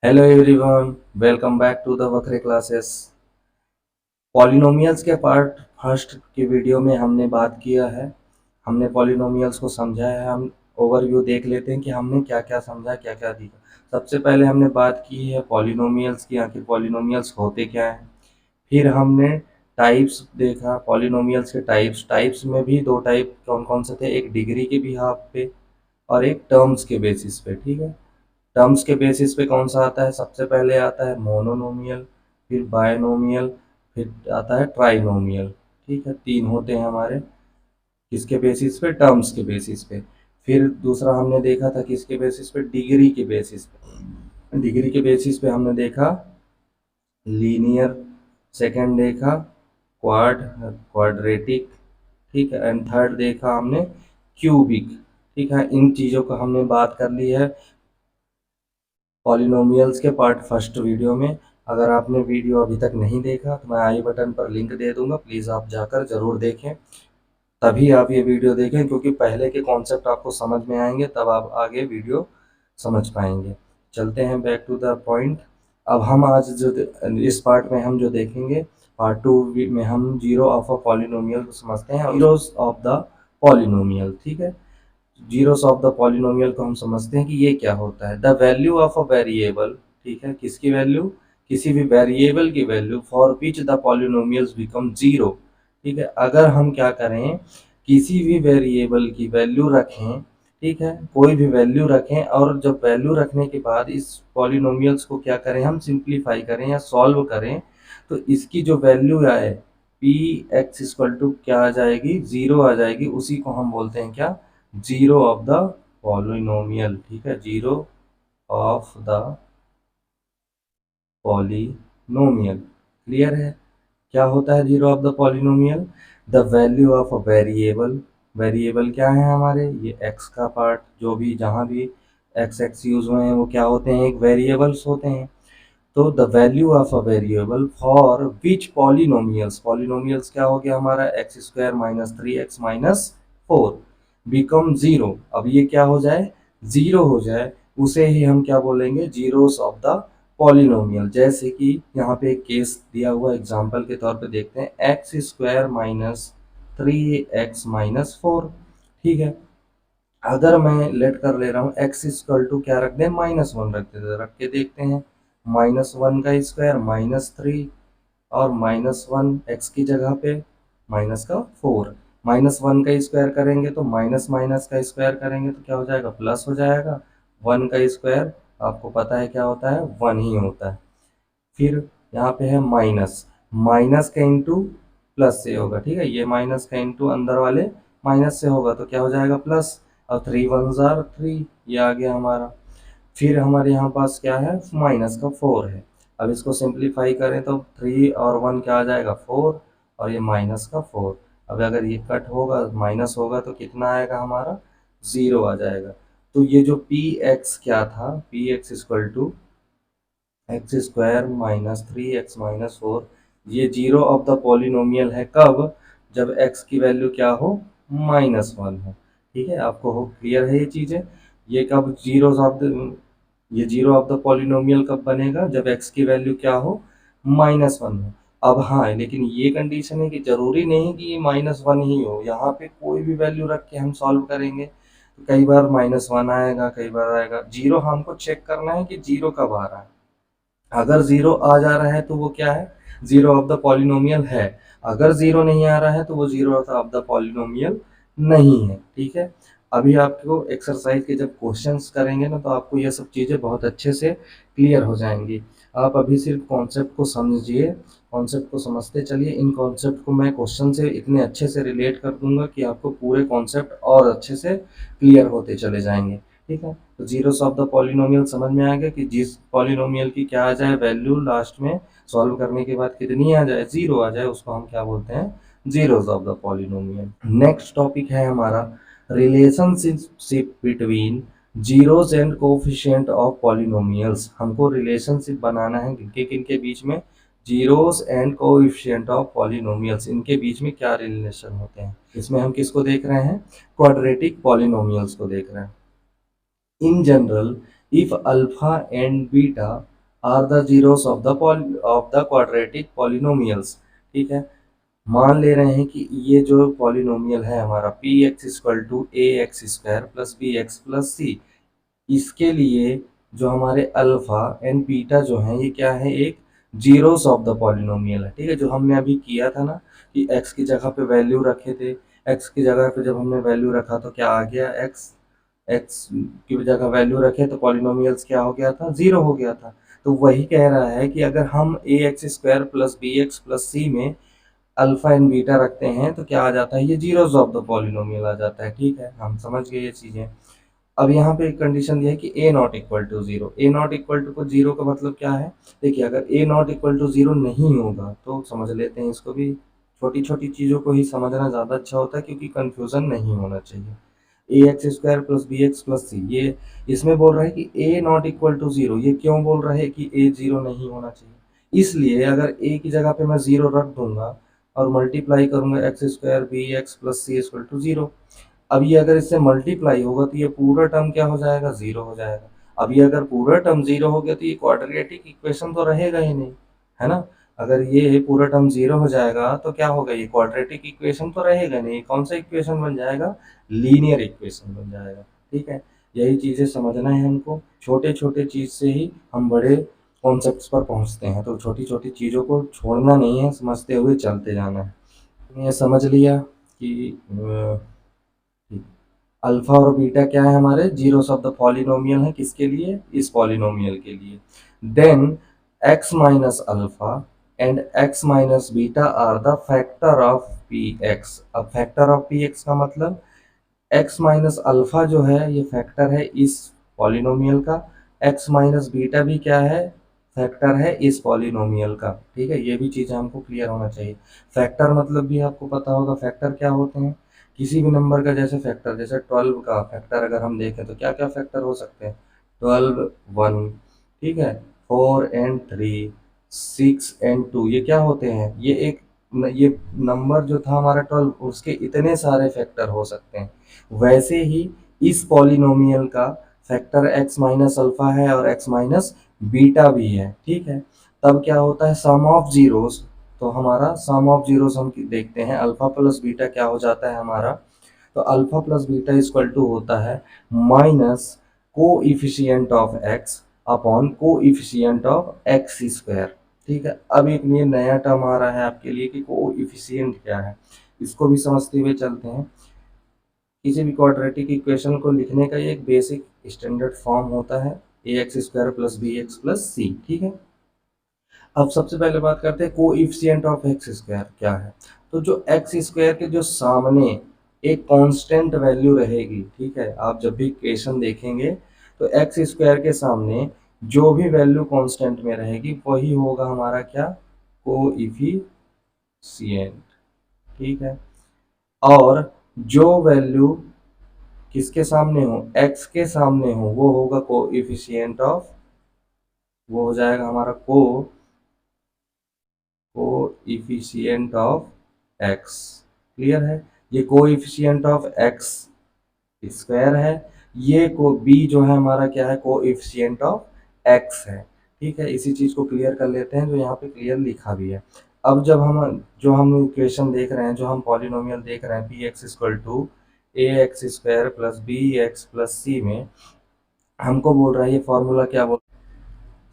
Hello everyone, welcome back to the वक्रे classes. Polynomials के part first की video में हमने बात किया है। हमने पॉलिनोमियल्स को समझा है। हम ओवरव्यू देख लेते हैं कि हमने क्या क्या समझा, क्या क्या दिखा। सबसे पहले हमने बात की है पॉलिनोमियल्स की, आखिर पॉलिनोमियल्स होते क्या हैं। फिर हमने टाइप्स देखा, पॉलिनोमियल्स के टाइप्स। टाइप्स में भी दो टाइप कौन कौन से थे, एक डिग्री के बिहाफ पे और एक टर्म्स के बेसिस पे। ठीक है, टर्म्स के बेसिस पे कौन सा आता है, सबसे पहले आता है मोनोनोमियल, फिर बायनोमियल, फिर आता है ट्राइनोमियल। ठीक है, तीन होते हैं हमारे। किसके बेसिस पे, टर्म्स के बेसिस पे। फिर दूसरा हमने देखा था किसके बेसिस पे, डिग्री के बेसिस पे। डिग्री के बेसिस पे हमने देखा लीनियर, सेकंड देखा क्वाड्रेटिक, ठीक है, एंड थर्ड देखा हमने क्यूबिक। ठीक है, इन चीज़ों को हमने बात कर ली है पॉलिनोमियल्स के पार्ट फर्स्ट वीडियो में। अगर आपने वीडियो अभी तक नहीं देखा तो मैं आई बटन पर लिंक दे दूंगा, प्लीज़ आप जाकर ज़रूर देखें। तभी आप ये वीडियो देखें, क्योंकि पहले के कॉन्सेप्ट आपको समझ में आएंगे, तब आप आगे वीडियो समझ पाएंगे। चलते हैं बैक टू द पॉइंट। अब हम आज जो इस पार्ट में हम जो देखेंगे, पार्ट टू में हम जीरो ऑफ अ पॉलिनोमियल को समझते हैं, जीरोस ऑफ द पॉलिनोमियल। ठीक है, जीरोस ऑफ द पॉलिनोमियल को हम समझते हैं कि ये क्या होता है। The value of a variable, ठीक है, किसकी वैल्यू, किसी भी वेरिएबल की value for which the polynomials become zero. ठीक है, अगर हम क्या करें, किसी भी वेरिएबल की वैल्यू रखें, ठीक है, कोई भी वैल्यू रखें, और जब वैल्यू रखने के बाद इस पॉलिनोमियल्स को क्या करें, हम सिंप्लीफाई करें या सॉल्व करें, तो इसकी जो वैल्यू आए पी एक्स इक्वल टू क्या आ जाएगी, जीरो आ जाएगी। उसी को हम बोलते हैं क्या, जीरो ऑफ द पॉलिनोमियल। ठीक है, zero of the polynomial. Clear है, क्या होता है zero of the polynomial, the value of a variable. Variable क्या है हमारे, ये एक्स का पार्ट, जो भी जहाँ भी एक्स एक्स यूज हुए हैं वो क्या होते हैं, एक वेरिएबल्स होते हैं। तो the value of a variable for which polynomials, polynomials क्या हो गया हमारा, x square minus three x minus four become zero. अब ये क्या हो जाए, जीरो हो जाए, उसे ही हम क्या बोलेंगे, जीरोस ऑफ द पॉलिनोमियल। जैसे कि यहाँ पे एक केस दिया हुआ एग्जांपल के तौर पे देखते हैं, x square minus three x minus four. ठीक है, अगर मैं लेट कर ले रहा हूँ एक्स इक्वल टू क्या रख दें, माइनस वन रख देते, रख के देखते हैं। माइनस वन का स्क्वायर माइनस थ्री, और माइनस वन एक्स की जगह पे माइनस का फोर। माइनस वन का स्क्वायर करेंगे तो माइनस माइनस का स्क्वायर करेंगे तो क्या हो जाएगा, प्लस हो जाएगा। वन का स्क्वायर आपको पता है क्या होता है, वन ही होता है। फिर यहाँ पे है माइनस, माइनस का इंटू प्लस से होगा। ठीक है, ये माइनस का इंटू अंदर वाले माइनस से होगा तो क्या हो जाएगा, प्लस। और थ्री वन जार थ्री, ये आ गया हमारा। फिर हमारे यहाँ पास क्या है, माइनस का फोर है। अब इसको सिंप्लीफाई करें तो थ्री और वन क्या आ जाएगा, फोर, और ये माइनस का फोर। अब अगर ये कट होगा, माइनस होगा, तो कितना आएगा हमारा, जीरो आ जाएगा। तो ये जो पी एक्स क्या था, P x equal to x square minus three x minus four, ये जीरो ऑफ द पॉलिनोमियल है कब, जब एक्स की वैल्यू क्या हो, माइनस वन हो। ठीक है, आपको हो क्लियर है ये चीज़ें। ये कब जीरो ऑफ द, ये जीरो ऑफ द पॉलिनोमियल कब बनेगा, जब एक्स की वैल्यू क्या हो, माइनस वन हो। अब हाँ, लेकिन ये कंडीशन है कि जरूरी नहीं कि ये माइनस वन ही हो, यहाँ पे कोई भी वैल्यू रख के हम सॉल्व करेंगे तो कई बार माइनस वन आएगा, कई बार आएगा जीरो। हमको चेक करना है कि जीरो कब आ रहा है। अगर जीरो आ जा रहा है तो वो क्या है, जीरो ऑफ द पॉलिनोमियल है। अगर जीरो नहीं आ रहा है तो वो जीरो ऑफ द पॉलिनोमियल नहीं है। ठीक है, अभी आपको एक्सरसाइज के जब क्वेश्चंस करेंगे ना, तो आपको ये सब चीज़ें बहुत अच्छे से क्लियर हो जाएंगी। आप अभी सिर्फ कॉन्सेप्ट को समझिए, कॉन्सेप्ट को समझते चलिए। इन कॉन्सेप्ट को मैं क्वेश्चन से इतने अच्छे से रिलेट कर दूंगा कि आपको पूरे कॉन्सेप्ट और अच्छे से क्लियर होते चले जाएंगे। ठीक है, तो जीरोस ऑफ द पॉलिनोमियल समझ में आ गया कि जिस पॉलिनोमियल की क्या आ जाए वैल्यू, लास्ट में सॉल्व करने के बाद कितनी आ जाए, जीरो आ जाए, उसको हम क्या बोलते हैं, zeros of the polynomial. Next topic है हमारा relationship between zeros and coefficient of polynomials. हमको रिलेशनशिप बनाना है किनके किनके बीच में, zeros and coefficient of polynomials, इनके बीच में क्या रिलेशन होते हैं। इसमें हम किसको देख रहे हैं, क्वाड्रेटिक पॉलिनोमियल्स को देख रहे हैं। In general, if alpha and beta are the zeros of the quadratic polynomials. ठीक है, मान ले रहे हैं कि ये जो पॉलिनोमियल है हमारा P x equal to A X square plus B x plus C, इसके लिए जो हमारे अल्फा एंड बीटा जो है ये क्या है, एक जीरोस ऑफ द पॉलिनोमियल है। ठीक है, जो हमने अभी किया था ना कि x की जगह पे वैल्यू रखे थे, x की जगह पे जब हमने वैल्यू रखा तो क्या आ गया, x की जगह वैल्यू रखे तो पॉलिनोमियल्स क्या हो गया था, जीरो हो गया था। तो वही कह रहा है कि अगर हम A X square plus B x plus C में अल्फा एंड बीटा रखते हैं तो क्या आ जाता है, ये जीरोस ऑफ द पॉलिनोमियल आ जाता है। ठीक है, हम समझ गए ये चीजें। अब यहाँ पे एक कंडीशन दिया है कि A not equal to zero. A not equal to को जीरो का मतलब क्या है, देखिए अगर A not equal to zero नहीं होगा तो समझ लेते हैं इसको भी, छोटी छोटी चीज़ों को ही समझना ज़्यादा अच्छा होता है क्योंकि कंफ्यूजन नहीं होना चाहिए। A X square plus B x plus C, ये इसमें बोल रहा है कि A not equal to zero. ये क्यों बोल रहा है कि ए जीरो नहीं होना चाहिए, इसलिए अगर ए की जगह पे मैं जीरो रख दूंगा और मल्टीप्लाई करूंगा x square b x plus c equal to zero. अब ये अगर इससे मल्टीप्लाई होगा तो ये पूरा टर्म क्या हो जाएगा, जीरो हो जाएगा। अब ये अगर पूरा टर्म जीरो हो गया तो ये क्वाड्रेटिक इक्वेशन तो रहेगा ही नहीं, है ना। अगर ये पूरा टर्म जीरो हो जाएगा तो क्या होगा, ये क्वाड्रेटिक इक्वेशन तो रहेगा नहीं। कौन सा इक्वेशन बन जाएगा, लीनियर इक्वेशन बन जाएगा। ठीक है, यही चीजें समझना है हमको। छोटे छोटे चीज से ही हम बड़े कॉन्सेप्ट्स पर पहुंचते हैं, तो छोटी छोटी चीजों को छोड़ना नहीं है, समझते हुए चलते जाना है। ये समझ लिया कि अल्फा और बीटा क्या है, हमारे जीरोस ऑफ द पॉलिनोमियल है, किसके लिए, इस पॉलिनोमियल के लिए। Then x minus alpha and x minus beta are the factor of P x. अब फैक्टर ऑफ पी एक्स का मतलब x माइनस अल्फा जो है ये फैक्टर है इस पॉलिनोमियल का, x माइनस बीटा भी क्या है, फैक्टर है इस पॉलिनोमियल का। ठीक है, ये भी चीज़ हमको क्लियर होना चाहिए। फैक्टर मतलब भी आपको पता होगा, फैक्टर क्या होते हैं, किसी भी नंबर का जैसे फैक्टर, जैसे 12 का फैक्टर अगर हम देखें तो क्या क्या फैक्टर हो सकते हैं, 12 1, ठीक है, 4 एंड 3, 6 एंड 2, ये क्या होते हैं, ये एक ये नंबर जो था हमारा 12 उसके इतने सारे फैक्टर हो सकते हैं। वैसे ही इस पॉलिनोमियल का फैक्टर x माइनस अल्फा है और x माइनस बीटा भी है। ठीक है, तब क्या होता है, सम ऑफ जीरोस। तो हमारा सम ऑफ जीरोस हम देखते हैं, अल्फा प्लस बीटा क्या हो जाता है हमारा, तो alpha plus beta equal to होता है minus coefficient of x upon coefficient of x square. ठीक है, अब एक ये नया टर्म आ रहा है आपके लिए कि को इफिशियंट क्या है, इसको भी समझते हुए चलते हैं। किसी भी क्वाड्रेटिक इक्वेशन को लिखने का ये एक बेसिक स्टैंडर्ड फॉर्म होता है, A X square plus B x plus C. ठीक है, अब सबसे पहले बात करते हैं कोएफिशिएंट ऑफ एक्स स्क्वायर क्या है। तो जो एक्स स्क्वायर के जो सामने एक कांस्टेंट वैल्यू रहेगी, ठीक है, आप जब भी इक्वेशन देखेंगे तो एक्स स्क्वायर के सामने जो भी वैल्यू कांस्टेंट में रहेगी वही होगा हमारा क्या, कोएफिशिएंट। ठीक है, और जो वैल्यू किसके सामने हो, एक्स के सामने हो, वो होगा कोएफिशिएंट ऑफ, वो हो जाएगा हमारा कोएफिशिएंट ऑफ एक्स। क्लियर है, ये कोएफिशिएंट ऑफ एक्स स्क्वायर है, ये को बी जो है हमारा क्या है, कोएफिशिएंट ऑफ एक्स है। ठीक है, इसी चीज को क्लियर कर लेते हैं जो यहाँ पे क्लियर लिखा भी है। अब जब हम इक्वेशन देख रहे हैं, जो हम पॉलिनोमियल देख रहे हैं P x equal to A X square plus B x plus C में, हमको बोल रहा है ये फॉर्मूला क्या बोल,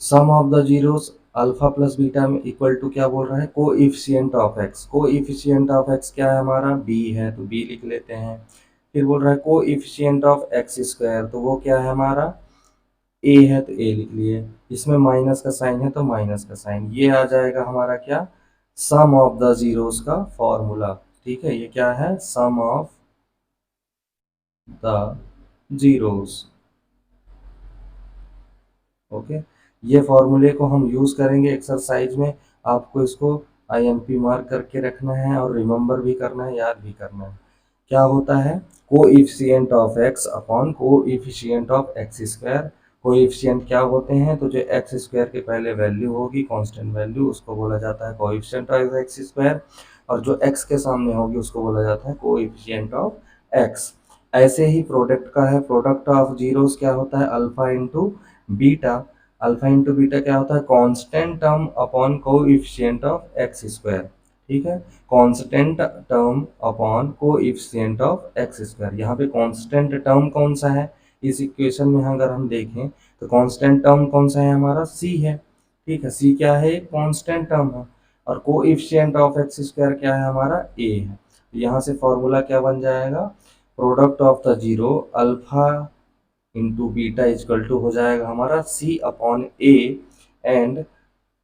sum of the zeros alpha plus beta में इक्वल टू क्या बोल रहा है, coefficient of X. Coefficient of X क्या है हमारा, बी है, तो बी लिख लेते हैं। फिर बोल रहा है कोएफिशिएंट ऑफ एक्स स्क्वायर, तो वो क्या है हमारा, ए है, तो ए लिख लिए। इसमें माइनस का साइन है तो माइनस का साइन, ये आ जाएगा हमारा क्या, सम ऑफ द जीरोस का फॉर्मूला। ठीक है, ये क्या है, सम ऑफ द जीरोस। ओके, ये फॉर्मूले को हम यूज करेंगे एक्सरसाइज में, आपको इसको आईएमपी मार्क करके रखना है और रिमेम्बर भी करना है, याद भी करना है। क्या होता है, coefficient of x upon coefficient of x square. Coefficient क्या होते हैं, तो जो एक्स स्क्वायर के पहले वैल्यू होगी कांस्टेंट वैल्यू, उसको बोला जाता है कोएफिशिएंट ऑफ एक्स स्क्वायर, और जो एक्स के सामने होगी उसको बोला जाता है कोएफिशिएंट ऑफ एक्स। ऐसे ही प्रोडक्ट का है, प्रोडक्ट ऑफ जीरोस क्या होता है, alpha into beta. Alpha into beta क्या होता है, constant term upon coefficient of x square, ठीक है, constant term upon coefficient of x square. यहाँ पे कांस्टेंट टर्म कौन सा है इस इक्वेशन में अगर हम देखें तो कांस्टेंट टर्म कौन सा है हमारा, सी है, ठीक है, सी क्या है, कांस्टेंट टर्म है, और कोएफिशिएंट ऑफ एक्स स्क्वायर क्या है हमारा, ए है। यहाँ से फॉर्मूला क्या बन जाएगा, product of the zero alpha into beta is equal to हो जाएगा हमारा C upon A, and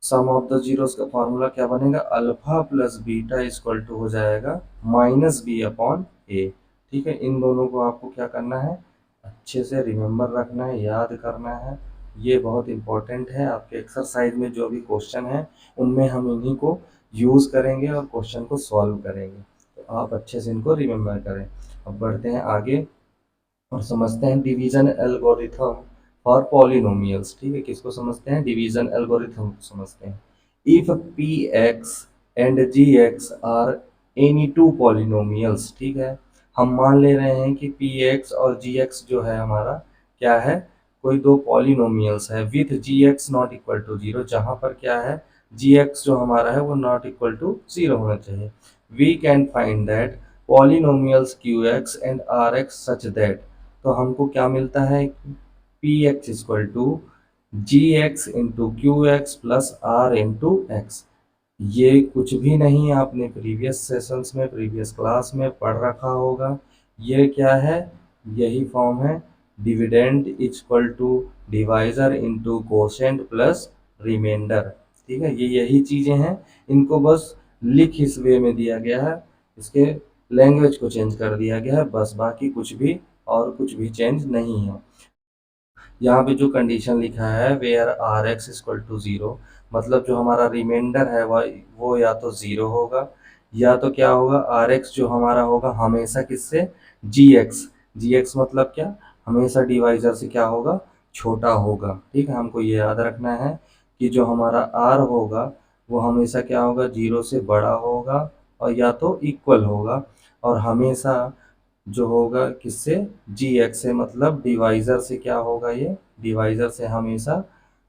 sum of the zeros का फॉर्मूला क्या बनेगा, alpha plus beta is equal to हो जाएगा माइनस बी अपॉन ए, ठीक है। इन दोनों को आपको क्या करना है, अच्छे से रिमेम्बर रखना है, याद करना है, ये बहुत इंपॉर्टेंट है। आपके एक्सरसाइज में जो भी क्वेश्चन है उनमें हम इन्हीं को यूज़ करेंगे और क्वेश्चन को सॉल्व करेंगे, तो आप अच्छे से इनको रिमेम्बर करें। अब बढ़ते हैं आगे और समझते हैं डिवीजन एल्गोरिथम फॉर पॉलिनोमियल्स, ठीक है, किसको समझते हैं, डिवीजन एल्गोरिथम को समझते हैं। If p x and g x are any two polynomials, ठीक है, हम मान ले रहे हैं कि पी एक्स और जी एक्स जो है हमारा क्या है, कोई दो पॉलिनोमियल्स है with g x not equal to zero, जहाँ पर क्या है, जी एक्स जो हमारा है वो नॉट इक्वल टू जीरो होना चाहिए। We can find that polynomials q x and r x such that, तो हमको क्या मिलता है, p x equal to g x into q x plus r into x. ये कुछ भी नहीं, आपने प्रीवियस सेशंस में प्रीवियस क्लास में पढ़ रखा होगा। ये क्या है, यही फॉर्म है, dividend equal to divisor into quotient plus remainder, ठीक है, ये यही चीज़ें हैं। इनको बस लिख इस वे में दिया गया है, इसके लैंग्वेज को चेंज कर दिया गया है बस, बाकी कुछ भी और कुछ भी चेंज नहीं है। यहाँ पे जो कंडीशन लिखा है where r x equal to zero, मतलब जो हमारा रिमाइंडर है वो या तो ज़ीरो होगा या तो क्या होगा, आर एक्स जो हमारा होगा हमेशा किससे, जी एक्स मतलब क्या, हमेशा डिवाइजर से क्या होगा, छोटा होगा, ठीक है। हमको ये याद रखना है कि जो हमारा आर होगा वो हमेशा क्या होगा, जीरो से बड़ा होगा और या तो इक्वल होगा, और हमेशा जो होगा किससे, जी एक्स से, मतलब डिवाइजर से क्या होगा, ये डिवाइजर से हमेशा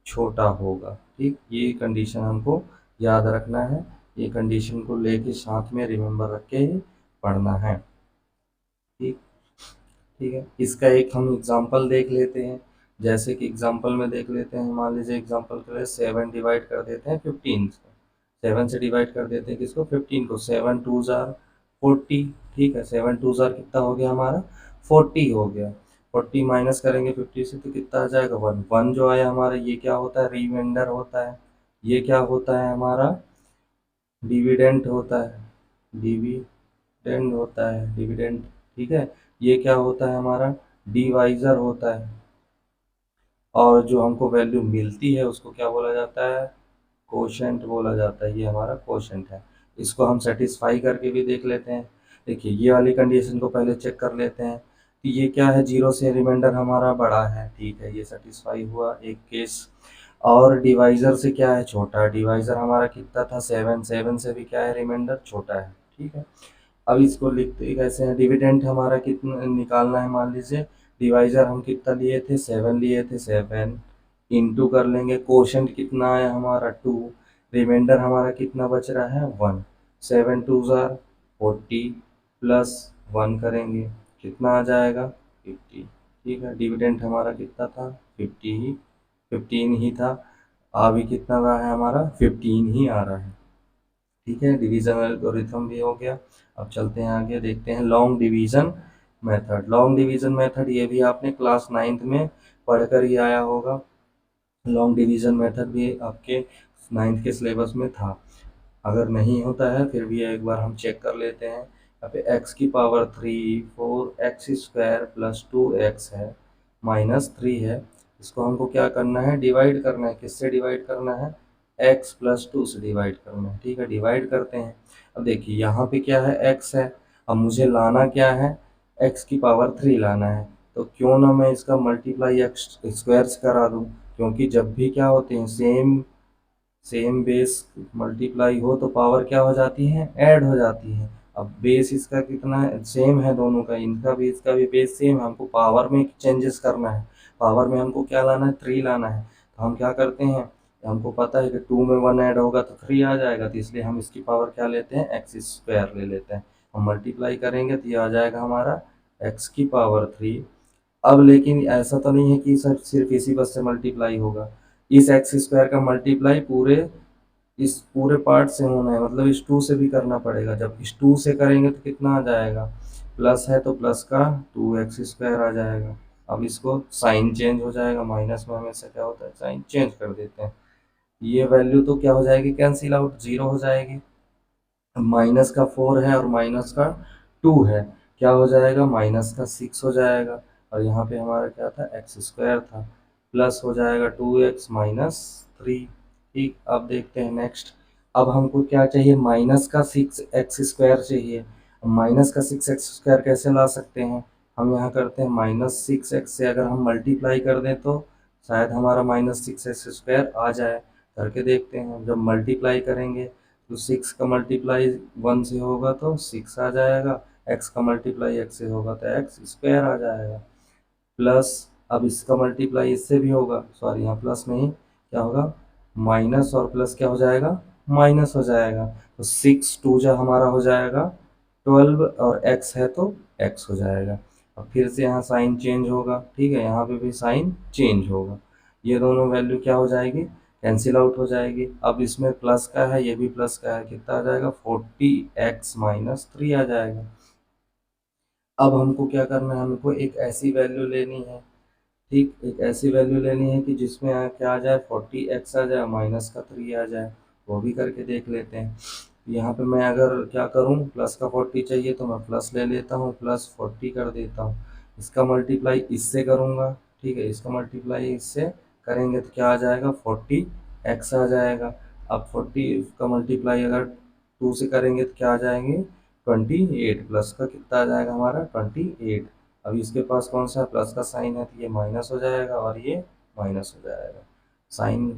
छोटा होगा, ठीक। ये कंडीशन हमको याद रखना है, ये कंडीशन को लेके साथ में रिमेम्बर रख के ही पढ़ना है, ठीक, ठीक है। इसका एक हम एग्जांपल देख लेते हैं, जैसे कि एग्जांपल में देख लेते हैं, मान लीजिए एग्जांपल के लिए 7 डिवाइड कर देते हैं 15 से, 7 से डिवाइड कर देते हैं किसको, 15 को, 7 टू ज़ार 40, ठीक है, 7 टू ज़ार कितना हो गया हमारा, 40 हो गया, 40 माइनस करेंगे 50 से तो कितना आ जाएगा, 1, 1 जो आया हमारा ये क्या होता है, रिमाइंडर होता है, ये क्या होता है हमारा, डिविडेंड होता है, डिविडेंड होता है, डिविडेंड, ठीक है, ये क्या होता है हमारा, डिवाइजर होता है, और जो हमको वैल्यू मिलती है उसको क्या बोला जाता है, कोशेंट बोला जाता है, ये हमारा कोशेंट है। इसको हम सेटिस्फाई करके भी देख लेते हैं। देखिए ये वाली कंडीशन को पहले चेक कर लेते हैं कि ये क्या है, जीरो से रिमाइंडर हमारा बड़ा है, ठीक है, ये सेटिस्फाई हुआ एक केस। और डिवाइजर से क्या है, छोटा, डिवाइजर हमारा कितना था, 7, 7 से भी क्या है, रिमाइंडर छोटा है, ठीक है। अब इसको लिखते कैसे हैं, डिविडेंड हमारा कितना निकालना है, मान लीजिए डिवाइजर हम कितना लिए थे, 7 लिए थे, 7 इंटू कर लेंगे, कोशेंट कितना आया हमारा 2, रिमाइंडर हमारा कितना बच रहा है 1, 7 टू ज़ार 40 प्लस 1 करेंगे कितना आ जाएगा 50, ठीक है। डिविडेंड हमारा कितना था 15 ही था, अभी कितना रहा है हमारा 15 ही आ रहा है, ठीक है। डिवीजन एल्गोरिथम भी हो गया। अब चलते हैं आगे, देखते हैं long division method. Long division method ये भी आपने क्लास 9th में पढ़कर ही आया होगा, लॉन्ग डिवीजन मेथड भी आपके 9th के सिलेबस में था। अगर नहीं होता है फिर भी एक बार हम चेक कर लेते हैं। यहाँ पे x की power 3 4x square plus 2x है माइनस 3 है, इसको हमको क्या करना है, डिवाइड करना है, किससे डिवाइड करना है, x प्लस 2 से डिवाइड करना है, ठीक है। डिवाइड करते हैं, अब देखिए यहाँ पे क्या है, x है, अब मुझे लाना क्या है, x की पावर 3 लाना है, तो क्यों ना मैं इसका मल्टीप्लाई x स्क्वायर से करा दूँ, क्योंकि जब भी क्या होते हैं सेम बेस मल्टीप्लाई हो तो पावर क्या हो जाती है, ऐड हो जाती है। अब बेस इसका कितना है, सेम है दोनों का, इनका भी इसका भी बेस सेम है, हमको पावर में चेंजेस करना है, पावर में हमको क्या लाना है, 3 लाना है, तो हम क्या करते हैं, हमको पता है कि 2 में 1 ऐड होगा तो 3 आ जाएगा, तो इसलिए हम इसकी पावर क्या लेते हैं, एक्स स्क्वायर ले लेते हैं। हम मल्टीप्लाई करेंगे तो ये आ जाएगा हमारा एक्स की पावर 3। अब लेकिन ऐसा तो नहीं है कि सर सिर्फ इसी बस से मल्टीप्लाई होगा, इस एक्स स्क्वायर का मल्टीप्लाई पूरे इस पूरे पार्ट से होना है, मतलब इस 2 से भी करना पड़ेगा। जब इस 2 से करेंगे तो कितना आ जाएगा, प्लस है तो प्लस का 2x स्क्वायर आ जाएगा। अब इसको साइन चेंज हो जाएगा, माइनस में हमेशा क्या होता है साइन चेंज कर देते हैं। ये वैल्यू तो क्या हो जाएगी, कैंसिल आउट, जीरो हो जाएगी। माइनस का 4 है और माइनस का 2 है, क्या हो जाएगा, माइनस का 6 हो जाएगा। और यहाँ पे हमारा क्या था, एक्स स्क्वायर था, प्लस हो जाएगा 2x माइनस 3। ठीक, अब देखते हैं नेक्स्ट। अब हमको क्या चाहिए, माइनस का 6x स्क्वायर चाहिए। माइनस का 6x स्क्वायर कैसे ला सकते हैं, हम यहाँ करते हैं -6x से अगर हम मल्टीप्लाई कर दें तो शायद हमारा -6x स्क्वायर आ जाए। करके देखते हैं, जब मल्टीप्लाई करेंगे तो 6 का मल्टीप्लाई 1 से होगा तो 6 आ जाएगा, x का मल्टीप्लाई x से होगा तो x स्क्वायर आ जाएगा। प्लस अब इसका मल्टीप्लाई इससे भी होगा, सॉरी यहाँ प्लस नहीं, क्या होगा, माइनस और प्लस क्या हो जाएगा, माइनस हो जाएगा। तो 6 2 जा हमारा हो जाएगा 12 और x है तो x हो जाएगा। अब फिर से यहाँ साइन चेंज होगा, ठीक है, यहाँ पे भी साइन चेंज होगा। ये दोनों वैल्यू क्या हो जाएगी, कैंसिल आउट हो जाएगी। अब इसमें प्लस का है, ये भी प्लस का है, कितना आ जाएगा, 40x माइनस 3 आ जाएगा। अब हमको क्या करना है, हमको एक ऐसी वैल्यू लेनी है, ठीक, एक ऐसी वैल्यू लेनी है कि जिसमें क्या आ जाए, 40x आ जाए, माइनस का 3 आ जाए। वो भी करके देख लेते हैं। यहाँ पे मैं अगर क्या करूँ, प्लस का 40 चाहिए तो मैं प्लस ले लेता हूँ, प्लस 40 कर देता हूँ। इसका मल्टीप्लाई इससे करूँगा, ठीक है, इसका मल्टीप्लाई इससे करेंगे तो क्या आ जाएगा, 40x आ जाएगा। अब 40 का मल्टीप्लाई अगर 2 से करेंगे तो क्या आ जाएंगे, 28, प्लस का कितना आ जाएगा हमारा 28। अब इसके पास कौन सा प्लस का साइन है तो ये माइनस हो जाएगा और ये माइनस हो जाएगा। साइन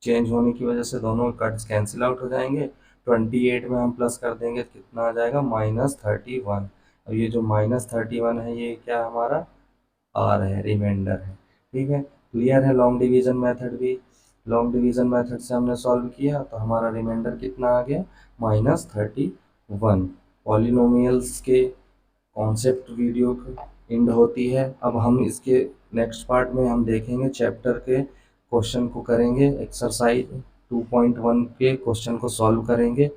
चेंज होने की वजह से दोनों कट्स कैंसिल आउट हो जाएंगे। 28 में हम प्लस कर देंगे तो कितना आ जाएगा, -31। अब ये जो -31 है ये क्या हमारा आर है, रिमाइंडर है। ठीक है, क्लियर है। लॉन्ग डिवीजन मेथड भी, लॉन्ग डिवीजन मेथड से हमने सॉल्व किया तो हमारा रिमाइंडर कितना आ गया, -31। पॉलिनोमियल्स के कॉन्सेप्ट वीडियो एंड होती है। अब हम इसके नेक्स्ट पार्ट में हम देखेंगे, चैप्टर के क्वेश्चन को करेंगे, एक्सरसाइज 2.1 के क्वेश्चन को सॉल्व करेंगे।